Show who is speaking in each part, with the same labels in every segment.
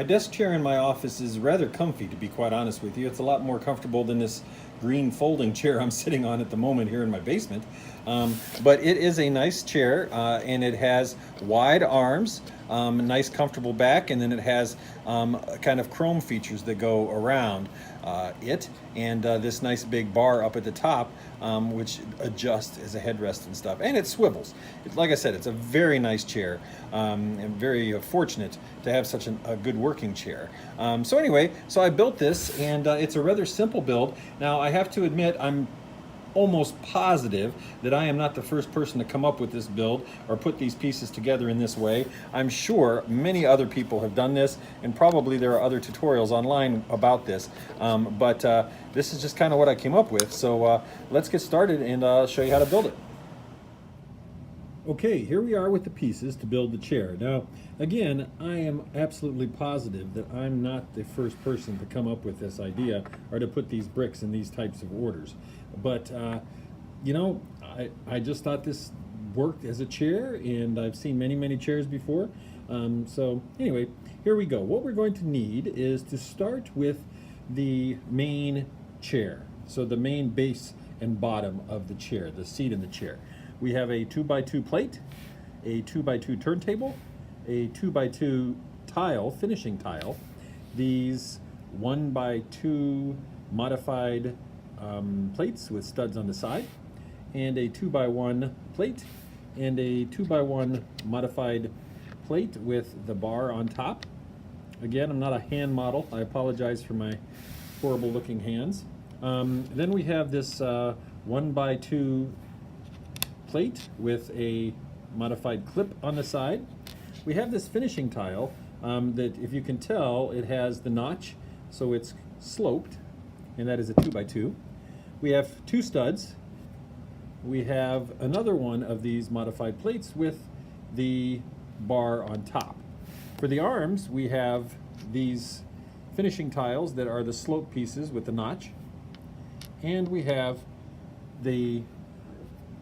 Speaker 1: desk chair in my office is rather comfy, to be quite honest with you. It's a lot more comfortable than this green folding chair I'm sitting on at the moment here in my basement. But it is a nice chair, and it has wide arms, a nice comfortable back, and then it has kind of chrome features that go around it, and this nice big bar up at the top, which adjusts as a headrest and stuff, and it swivels. Like I said, it's a very nice chair. I'm very fortunate to have such a good working chair. So anyway, so I built this, and it's a rather simple build. Now I have to admit, I'm almost positive that I am not the first person to come up with this build or put these pieces together in this way. I'm sure many other people have done this, and probably there are other tutorials online about this, but this is just kind of what I came up with. So let's get started and I'll show you how to build it. Okay, here we are with the pieces to build the chair. Now, again, I am absolutely positive that I'm not the first person to come up with this idea or to put these bricks in these types of orders. But, you know, I just thought this worked as a chair, and I've seen many chairs before. So anyway, here we go. What we're going to need is to start with the main chair. So the main base and bottom of the chair, the seat in the chair. We have a 2x2 plate, a 2x2 turntable, a 2x2 tile, finishing tile, these 1x2 modified plates with studs on the side, and a 2x1 plate, and a 2x1 modified plate with the bar on top. Again, I'm not a hand model. I apologize for my horrible looking hands. Then we have this 1x2 plate with a modified clip on the side. We have this finishing tile that, if you can tell, it has the notch, so it's sloped, and that is a 2x2. We have two studs. We have another one of these modified plates with the bar on top. For the arms, we have these finishing tiles that are the slope pieces with the notch, and we have the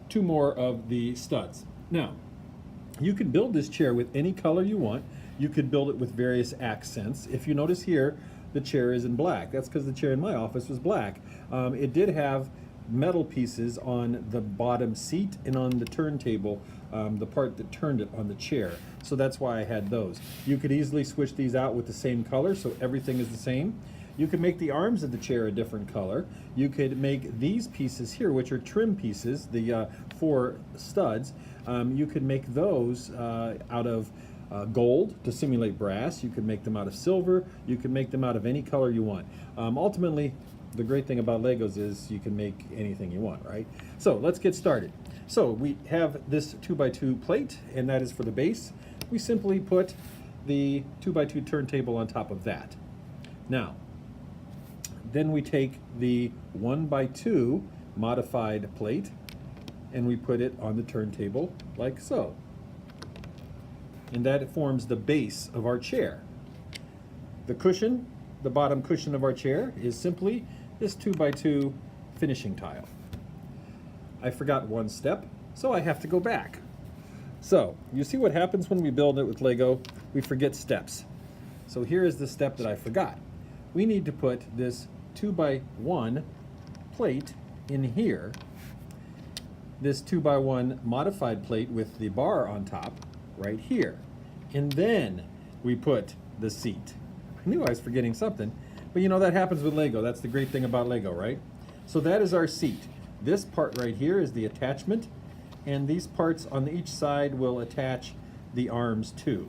Speaker 1: two more of the studs. Now, you can build this chair with any color you want. You could build it with various accents. If you notice here, the chair is in black. That's because the chair in my office was black. It did have metal pieces on the bottom seat and on the turntable, the part that turned it on the chair. So that's why I had those. You could easily switch these out with the same color, so everything is the same. You could make the arms of the chair a different color. You could make these pieces here, which are trim pieces, the 4 studs, you could make those out of gold to simulate brass. You could make them out of silver. You could make them out of any color you want. Ultimately, the great thing about Legos is you can make anything you want, right? So let's get started. So we have this 2x2 plate, and that is for the base. We simply put the 2x2 turntable on top of that. Now, then we take the 1x2 modified plate and we put it on the turntable like so. And that forms the base of our chair. The cushion, the bottom cushion of our chair, is simply this 2x2 finishing tile. I forgot one step, so I have to go back. So, you see what happens when we build it with Lego? We forget steps. So here is the step that I forgot. We need to put this 2x1 plate in here, this 2x1 modified plate with the bar on top right here, and then we put the seat. I knew I was forgetting something, but you know, that happens with Lego. That's the great thing about Lego, right? So that is our seat. This part right here is the attachment, and these parts on each side will attach the arms too.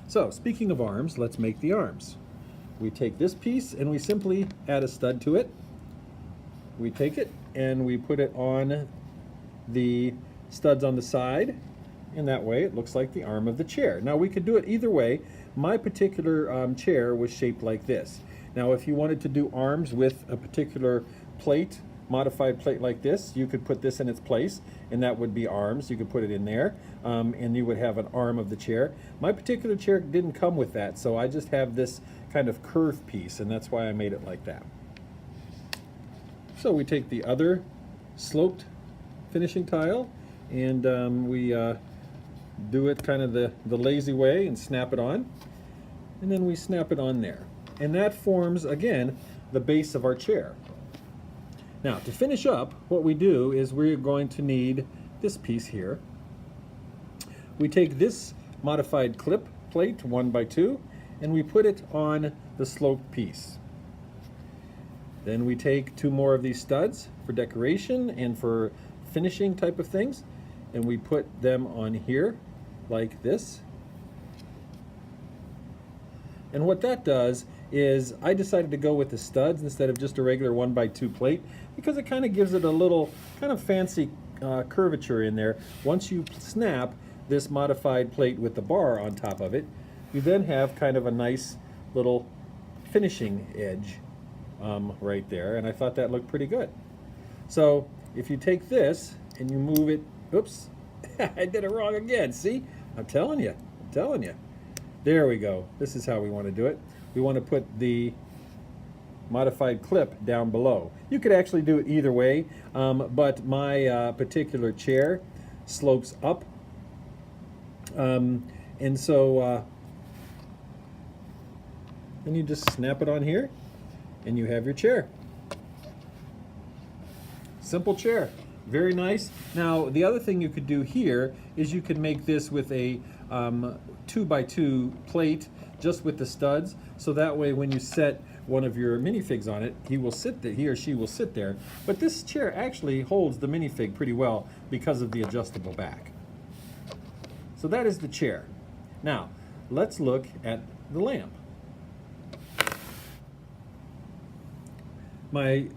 Speaker 1: So speaking of arms, let's make the arms. We take this piece and we simply add a stud to it. We take it and we put it on the studs on the side, and that way it looks like the arm of the chair. Now we could do it either way. My particular chair was shaped like this. Now if you wanted to do arms with a particular plate, modified plate like this, you could put this in its place, and that would be arms. You could put it in there, and you would have an arm of the chair. My particular chair didn't come with that, so I just have this kind of curved piece, and that's why I made it like that. So we take the other sloped finishing tile, and we do it kind of the lazy way and snap it on. and then we snap it on there. And that forms, again, the base of our chair. Now, to finish up, what we do is we're going to need this piece here. We take this modified clip plate, 1x2, and we put it on the sloped piece. Then we take 2 more of these studs for decoration and for finishing type of things, and we put them on here like this. And what that does is I decided to go with the studs instead of just a regular 1x2 plate because it kind of gives it a little kind of fancy curvature in there. Once you snap this modified plate with the bar on top of it, you then have kind of a nice little finishing edge right there, and I thought that looked pretty good. So if you take this and you move it, oops, I did it wrong again, see? I'm telling you. There we go. This is how we want to do it. We want to put the modified clip down below. You could actually do it either way, but my particular chair slopes up, and so then you just snap it on here and you have your chair. Simple chair, very nice. Now the other thing you could do here is you could make this with a 2x2 plate just with the studs, so that way when you set one of your minifigs on it, he or she will sit there. But this chair actually holds the minifig pretty well because of the adjustable back. So that is the chair. Now let's look at the lamp. My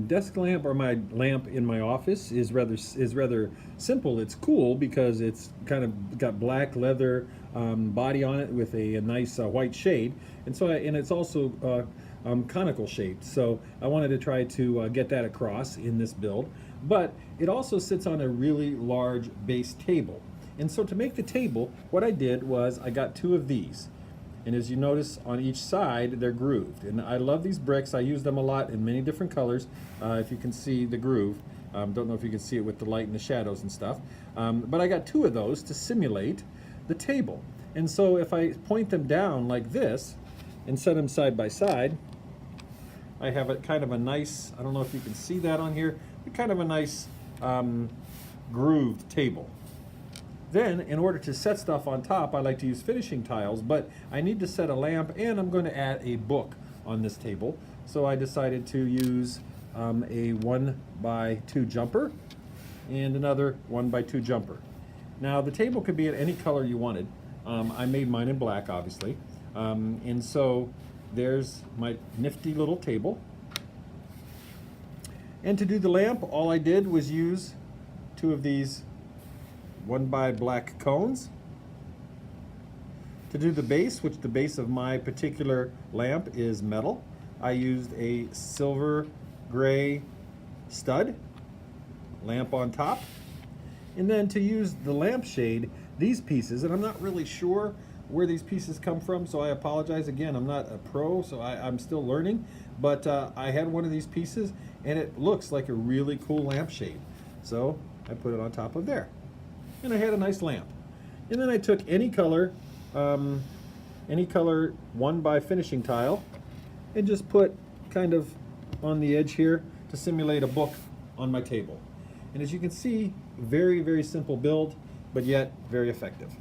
Speaker 1: desk lamp, or my lamp in my office, is rather simple. It's cool because it's kind of got black leather body on it with a nice white shade, and it's also conical shaped. So I wanted to try to get that across in this build. But it also sits on a really large base table, and so to make the table, what I did was I got 2 of these. And as you notice, on each side, they're grooved. And I love these bricks. I use them a lot in many different colors. If you can see the groove. Don't know if you can see it with the light and the shadows and stuff. But I got 2 of those to simulate the table. And so if I point them down like this and set them side by side, I have a kind of a nice, I don't know if you can see that on here, but kind of a nice grooved table. Then, in order to set stuff on top, I like to use finishing tiles, but I need to set a lamp, and I'm going to add a book on this table. So I decided to use a 1x2 jumper and another 1x2 jumper. Now, the table could be at any color you wanted. I made mine in black, obviously. And so there's my nifty little table. And to do the lamp, all I did was use 2 of these 1x black cones. To do the base, which the base of my particular lamp is metal, I used a silver gray stud lamp on top. And then to use the lampshade, these pieces, and I'm not really sure where these pieces come from, so I apologize again. I'm not a pro, so I'm still learning, but I had one of these pieces and it looks like a really cool lampshade. So I put it on top of there. And I had a nice lamp. And then I took any color 1x finishing tile and just put kind of on the edge here to simulate a book on my table. And as you can see, very, very simple build, but yet very effective.